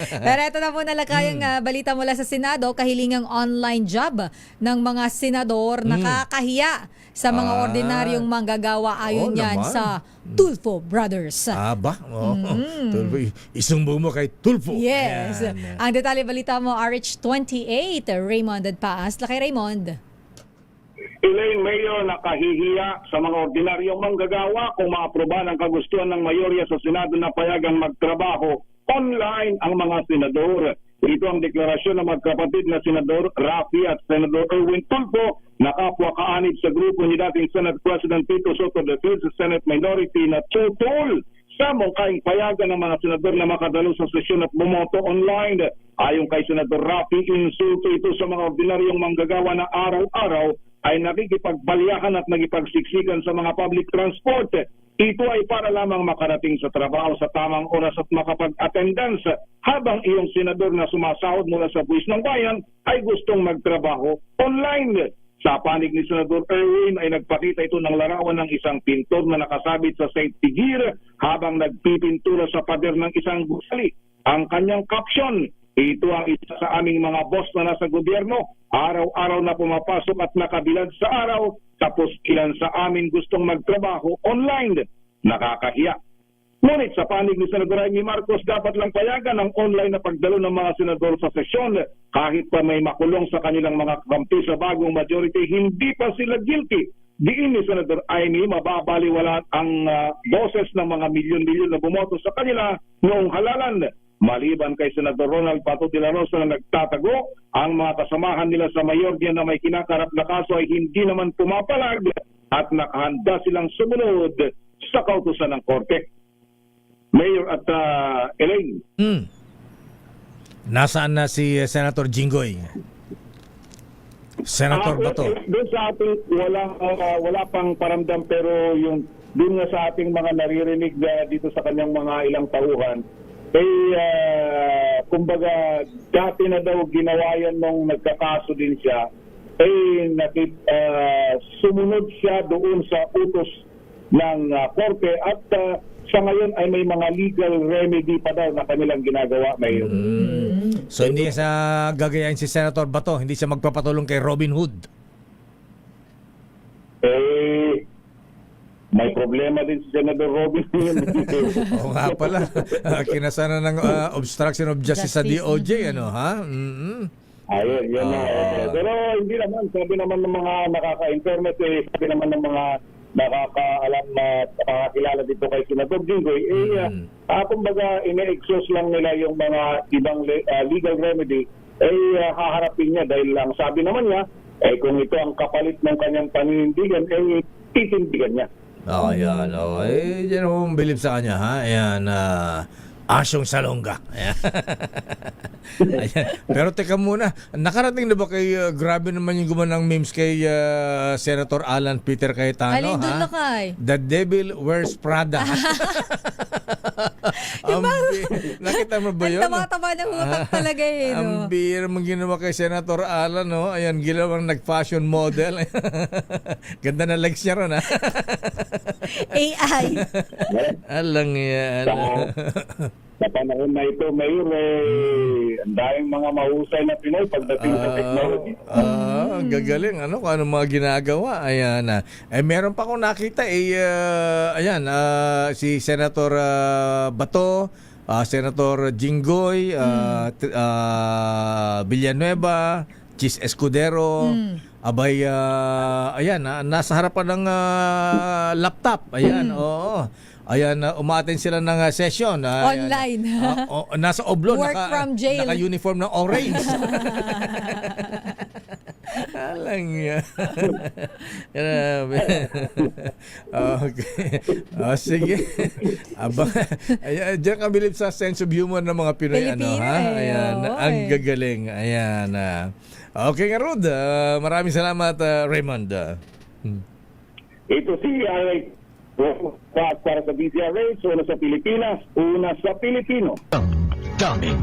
Pero ito na po nalakayang balita mula sa Senado, kahilingang online job ng mga senador nakakahiya sa mga ordinaryong manggagawa ayon yan naman. sa Tulfo Brothers. Aba, Tulfo, isumbong mo kay Tulfo. Yes. Ayan. Ang detalye balita mo, RH28, Raymond Adpaas. Lakay Raymond. Elaine Mayor nakahihiya sa mga ordinaryong manggagawa kung maaproba ng kagustuhan ng mayorya sa Senado na payagang magtrabaho online ang mga senador. Ito ang deklarasyon ng magkapatid na Senador Rafi at Senador Erwin Tulfo na kapwa kaanib sa grupo ni dating Senate President Tito Soto the Fifth sa Senate Minority na tutol sa mungkaing payagan ng mga senador na makadalo sa sesyon at bumoto online. Ayon kay Senador Rafi, insulto ito sa mga ordinaryong manggagawa na araw-araw ay nakikipagbalyahan at nagipagsiksikan sa mga public transport. Ito ay para lamang makarating sa trabaho sa tamang oras at makapag-attendance habang iyong senador na sumasahod mula sa buwis ng bayan ay gustong magtrabaho online. Sa panig ni Senador Erwin ay nagpakita ito ng larawan ng isang pintor na nakasabit sa safety gear habang nagpipintura sa pader ng isang gusali. Ang kanyang caption, ito ang isa sa aming mga boss na nasa gobyerno. Araw-araw na pumapasok at nakabilad sa araw, tapos ilan sa amin gustong magtrabaho online. Nakakahiya. Ngunit sa panig ni Senador Amy Marcos, dapat lang payagan ang online na pagdalo ng mga senador sa sesyon. Kahit pa may makulong sa kanilang mga kampi sa bagong majority, hindi pa sila guilty. Diin ni Senador Amy, mababaliwala ang boses ng mga milyon-milyon na bumoto sa kanila noong halalan. Maliban kay Senador Ronald Pato de la Rosa na nagtatago, ang mga kasamahan nila sa mayorya na may kinakarap na kaso ay hindi naman pumapalag at nakahanda silang sumunod sa kautusan ng korte. Mayor at Elaine. Nasaan na si Senator Jinggoy? Senator Bato. Doon sa ating wala pang paramdam, pero yung doon nga sa ating mga naririnig dito sa kanyang mga ilang tauhan, kumbaga dati na daw ginawa yan nung nagkakaso din siya, sumunod siya doon sa utos ng korte at sa ngayon ay may mga legal remedy pa daw na kanilang ginagawa ngayon. So hindi sa gagayain si Senator Bato, hindi siya magpapatulong kay Robin Hood. May problema din si Senator Robin. Oo nga pala. Kinasana ng obstruction of justice sa DOJ, ano ha? Ayun, yan na. Pero hindi naman, sabi naman ng mga nakaka-internet, sabi naman ng mga nakakaalam na nakakilala dito kay Senador Jinggoy, kumbaga ine-exhaust lang nila yung mga ibang legal remedy, haharapin niya dahil lang sabi naman niya, kung ito ang kapalit ng kanyang paninindigan, titindigan niya. Yan. Yan ang bilib sa kanya, ha? Ayan, Asyong Salonga. Ayan. Ayan. Pero teka muna, nakarating na ba kay, grabe naman yung gumanang memes kay Senator Alan Peter Cayetano, Alin doon ha? na kay? The Devil Wears Prada. Nakita mo ba yun? Ang tama-tama ng utak talaga eh. Ang No? bira mong ginawa kay Senator Alan, no? Ayan, ginawang nag-fashion model. Ganda na legs niya ron, ha? AI. Alang yan. Sa panahon na ito, Mayor, ang daming mga mahusay na Pinoy pagdating sa technology. Gagaling. Ano kung ano mga ginagawa. Ayan. Meron pa akong nakita, ayan, si Senator Bato, Senator Jinggoy, Villanueva, Chis Escudero, abay, ayan, nasa harapan ng laptop. Ayan, oo. Ayan, umaten sila ng session. Online. Nasa Oblon. Work from jail. Naka-uniform ng orange. Alang yan. Okay. Sige. Diyan ka bilib sa sense of humor ng mga Pinoy. Pilipino, ha? Ayan. Ang gagaling. Ayan. Okay nga, Rod. Maraming salamat, Raymond. Ito si para sa DZRH, una sa Pilipinas, una sa Pilipino. Daming